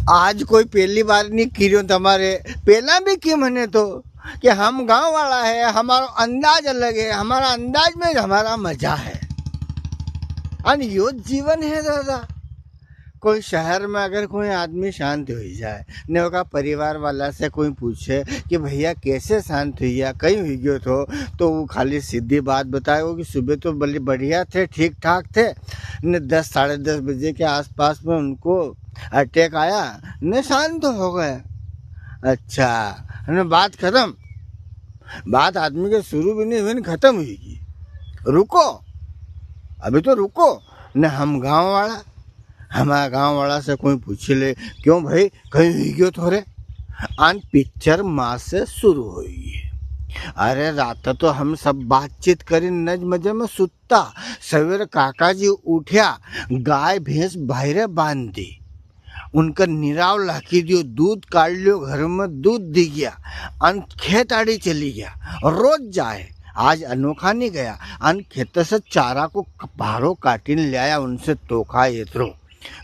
आज कोई पहली बार नहीं कियो तमारे, पहला भी की मने तो कि हम गांव वाला है, हमारा अंदाज अलग है, हमारा अंदाज में हमारा मजा है। और यो जीवन है दादा। कोई शहर में अगर कोई आदमी शांत हो जाए ने होगा, परिवार वाला से कोई पूछे कि भैया कैसे शांत हुई, कहीं हुई गयो तो वो खाली सीधी बात बताएगा कि सुबह तो बड़ी बढ़िया थे, ठीक ठाक थे ने 10 साढ़े 10 बजे के आसपास में उनको अटैक आया ने शांत हो गए। अच्छा ने बात खत्म। बात आदमी के शुरू भी नहीं हुई, खत्म हुई। रुको, अभी तो रुको न। हम गांव वाला, हमारा गांव वाला से कोई पूछ ले क्यों भाई कहीं हुई क्यों थोड़े, आन पिक्चर माँ से शुरू हुई है। अरे रात तो हम सब बातचीत करी, नज मजे में सुता। सवेरे काका जी उठ्या, गाय भैंस बाहरे बांध दी, उनका निराव लाखी दियो, दूध काट लियो, घर में दूध दी गया, अन खेत आड़ी चली गया। रोज जाए, आज अनोखा नहीं गया। अन खेत से चारा को भारो काटीन ले आया, उनसे तोखा एतरो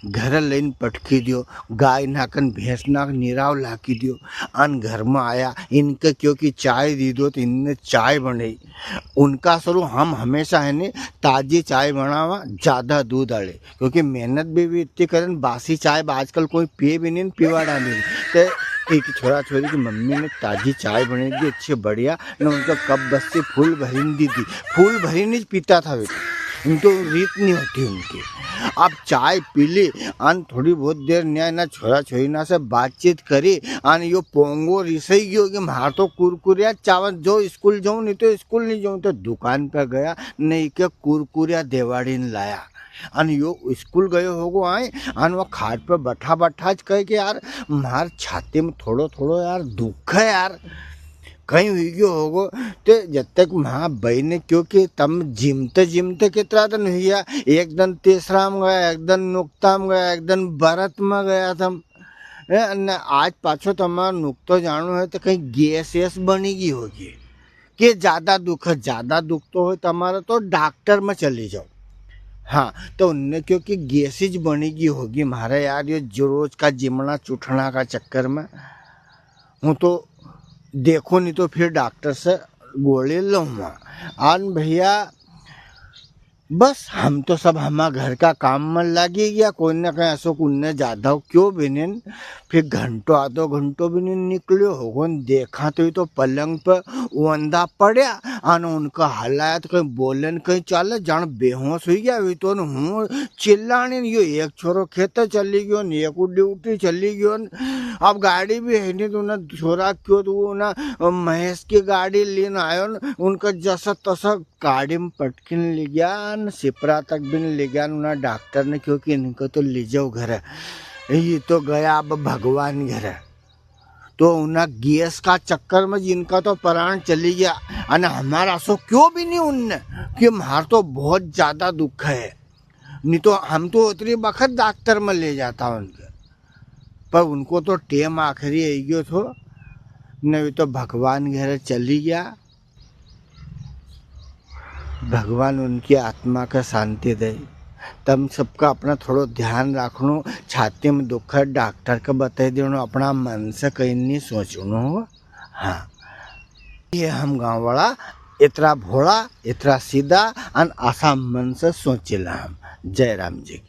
घर लईन पटकी दियो, गाय नाकन भैंस नाक निराव लाकी दियो। अन घर में आया, इनके क्योंकि चाय दी दो तो इनने चाय बनाई। उनका स्वरूप हम हमेशा है ने ताजी चाय बनावा, ज़्यादा दूध आड़े, क्योंकि मेहनत भी इतनी करें। बासी चाय आजकल कोई पिए भी नहीं, पीवाड़ा नहीं। तो एक छोरा छोरी की मम्मी ने ताजी चाय बनाई दी अच्छी बढ़िया न, उनका कप बस्ती फूल भरी दी थी। फूल भरी नहीं पीता था बेटा, उनको रीत नहीं होती उनकी। अब चाय पी ली, अन थोड़ी बहुत देर न्याय ना छोरा छोरी ना से बातचीत करी, अन यो पोंगो रिसई गयो कि मार तो कुरकुरिया चावल, जो स्कूल जाऊँ नहीं तो स्कूल नहीं जाऊँ। तो दुकान पे गया, नहीं के कुरकुरिया देवाड़ी ने लाया। अन यो स्कूल गयो होगो आए, अन वो खाट पे बैठा बैठा कहे कि यार मार छाती में थोड़ो थोड़ो यार दुख है यार, कहीं हुई गयो होगो। तो जब तक वहाँ बहने, क्योंकि तम जिमते कितना दिन हुआ, एक दिन तीसरा में गया, एक दिन नुक्ता में गया, एक दिन भरत में गया तम। आज पाछो तमारा नुकतो जानो है तो कहीं गैस बनी गई होगी कि ज़्यादा दुख तो हो तमारा तो डॉक्टर में चली जाओ। हाँ, तो उनने क्योंकि गैसेज बनी गई होगी मारा यार, ये जो रोज का जिमना चुठना का चक्कर में हूँ तो देखो, नहीं तो फिर डॉक्टर से गोली लूँगा। आन भैया बस हम तो सब हमारा घर का काम में लगी गया, कोई ना कहीं ऐसा कुन्ने ज़्यादा हो क्यों भी नहीं। फिर घंटों आधो घंटों भी नहीं निकलो होगो, देखा तो पलंग पे वंदा पड़या, आन उनका हलाया तो कहीं बोलन कहीं चले, जान बेहोश हो गया। अभी तो हूँ चिल्लाने, यो एक छोरो खेत चली गयो, एक ड्यूटी चली गयो। अब गाड़ी भी है नहीं तो ना छोरा क्यों तो वो ना महेश की गाड़ी लेने आयो न, उनका जैसा तसा गाड़ी में पटकिन ले गया, सिपरा तक भी नहीं ले गया ना डॉक्टर ने, क्योंकि इनको तो ले जाओ घर। ये तो गया अब भगवान घर। तो उन्हें गैस का चक्कर में जिनका तो प्राण चली गया, अन हमारा सो क्यों भी नहीं उनने, कि हमार तो बहुत ज़्यादा दुख है, नहीं तो हम तो उतनी वक्त डॉक्टर में ले जाता उनके। पर उनको तो टेम आखिरी आई गयो थो, नहीं तो भगवान घर चली गया। भगवान उनकी आत्मा का शांति दे। तब सबका अपना थोड़ा ध्यान रखनो, छाती में दुख है डॉक्टर का बता देनो, अपना मन से कहीं नहीं सोचनो। हाँ, ये हम गाँव वाला इतना भोला, इतना सीधा और आसान मन से सोचेला हम। जय राम जी।